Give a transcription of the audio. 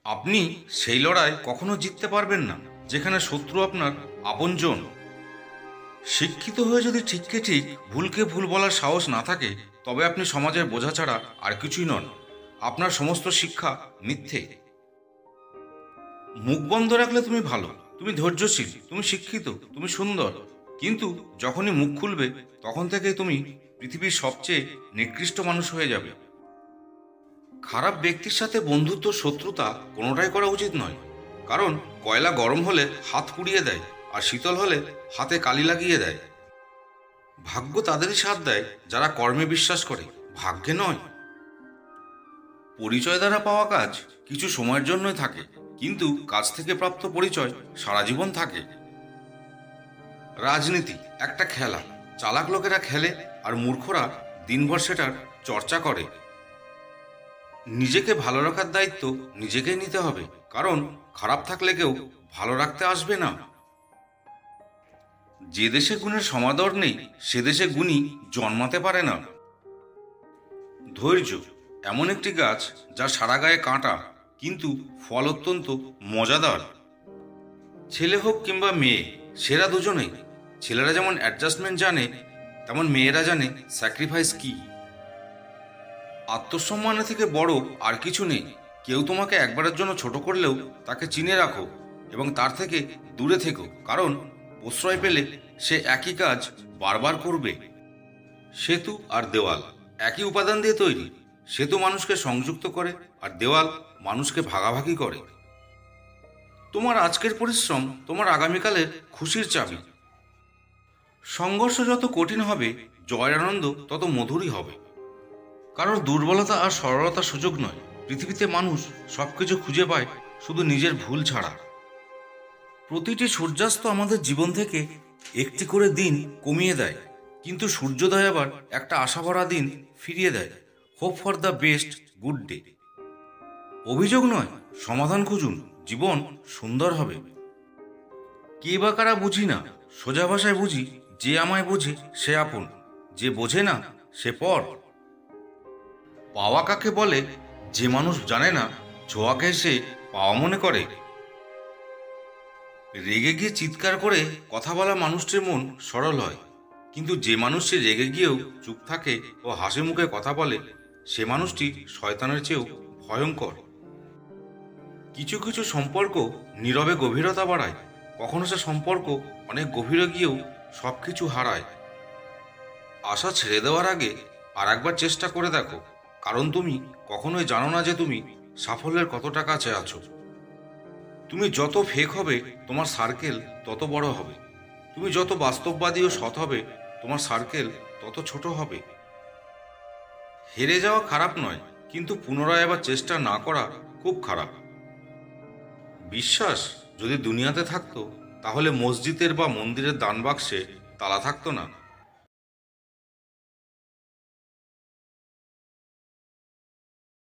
আপনি সেই লড়াই কখনো জিততে পারবেন না যেখানে শত্রু আপনার আপনজন। শিক্ষিত হয়ে যদি ঠিককে ঠিক ভুলকে ভুল বলার সাহস না থাকে, তবে আপনি সমাজের বোঝা ছাড়া আর কিছুই নন। আপনার সমস্ত শিক্ষা মিথ্যে। মুখ বন্ধ রাখলে তুমি ভালো, তুমি ধৈর্যশীল, তুমি শিক্ষিত, তুমি সুন্দর, কিন্তু যখনই মুখ খুলবে তখন থেকেই তুমি পৃথিবীর সবচেয়ে নিকৃষ্ট মানুষ হয়ে যাবে। খারাপ ব্যক্তির সাথে বন্ধুত্ব, শত্রুতা কোনোটাই করা উচিত নয়। কারণ কয়লা গরম হলে হাত পুড়িয়ে দেয়, আর শীতল হলে হাতে কালি লাগিয়ে দেয়। ভাগ্য তাদেরই সাথ দেয় যারা কর্মে বিশ্বাস করে, ভাগ্যে নয়। পরিচয় দ্বারা পাওয়া কাজ কিছু সময়ের জন্যই থাকে, কিন্তু কাজ থেকে প্রাপ্ত পরিচয় সারা জীবন থাকে। রাজনীতি একটা খেলা, চালাক লোকেরা খেলে আর মূর্খরা দিনভর সেটার চর্চা করে। নিজেকে ভালো রাখার দায়িত্ব নিজেকেই নিতে হবে, কারণ খারাপ থাকলে কেউ ভালো রাখতে আসবে না। যে দেশে গুণের সমাদর নেই সে দেশে গুণী জন্মাতে পারে না। ধৈর্য এমন একটি গাছ যার সারা গায়ে কাঁটা, কিন্তু ফল অত্যন্ত মজাদার। ছেলে হোক কিংবা মেয়ে, সেরা দুজনেই। ছেলেরা যেমন অ্যাডজাস্টমেন্ট জানে, তেমন মেয়েরা জানে স্যাক্রিফাইস কি। আত্মসম্মানের থেকে বড় আর কিছু নেই। কেউ তোমাকে একবারের জন্য ছোট করলেও তাকে চিনে রাখো এবং তার থেকে দূরে থেকো, কারণ প্রশ্রয় পেলে সে একই কাজ বারবার করবে। সেতু আর দেওয়াল একই উপাদান দিয়ে তৈরি। সেতু মানুষকে সংযুক্ত করে, আর দেওয়াল মানুষকে ভাগাভাগি করে। তোমার আজকের পরিশ্রম তোমার আগামীকালের খুশির চাবি। সংঘর্ষ যত কঠিন হবে, জয়ের আনন্দ তত মধুরই হবে। কারোর দুর্বলতা আর সরলতার সুযোগ নয়। পৃথিবীতে মানুষ সবকিছু খুঁজে পায় শুধু নিজের ভুল ছাড়া। প্রতিটি সূর্যাস্ত আমাদের জীবন থেকে একটি করে দিন কমিয়ে দেয়, কিন্তু সূর্যোদয় আবার একটা আশাভরা দিন ফিরিয়ে দেয়। Hope for the best good day. অভিযোগ নয়, সমাধান খুঁজুন, জীবন সুন্দর হবে। কে বা কারা বুঝি না, সোজা ভাষায় বুঝি, যে আমায় বোঝে সে আপন, যে বোঝে না সে পর। পাওয়া কাকে বলে? যে মানুষ জানে না ছোঁয়াকে সে পাওয়া মনে করে। রেগে গিয়ে চিৎকার করে কথা বলা মানুষটির মন সরল হয়, কিন্তু যে মানুষটি রেগে গিয়েও চুপ থাকে ও হাসি মুখে কথা বলে, সে মানুষটি শয়তানের চেয়েও ভয়ঙ্কর। কিছু কিছু সম্পর্ক নীরবে গভীরতা বাড়ায়। কখনো সে সম্পর্ক অনেক গভীরে গিয়েও সব কিছু হারায়। আশা ছেড়ে দেওয়ার আগে আর একবার চেষ্টা করে দেখো, কারণ তুমি কখনোই জানো না যে তুমি সাফল্যের কতটা কাছে আছো। তুমি যত ফেক হবে তোমার সার্কেল তত বড় হবে। তুমি যত বাস্তববাদী ও সৎ হবে তোমার সার্কেল তত ছোট হবে। হেরে যাওয়া খারাপ নয়, কিন্তু পুনরায় আবার চেষ্টা না করা খুব খারাপ। বিশ্বাস যদি দুনিয়াতে থাকতো, তাহলে মসজিদের বা মন্দিরের দান বাক্সে তালা থাকতো না।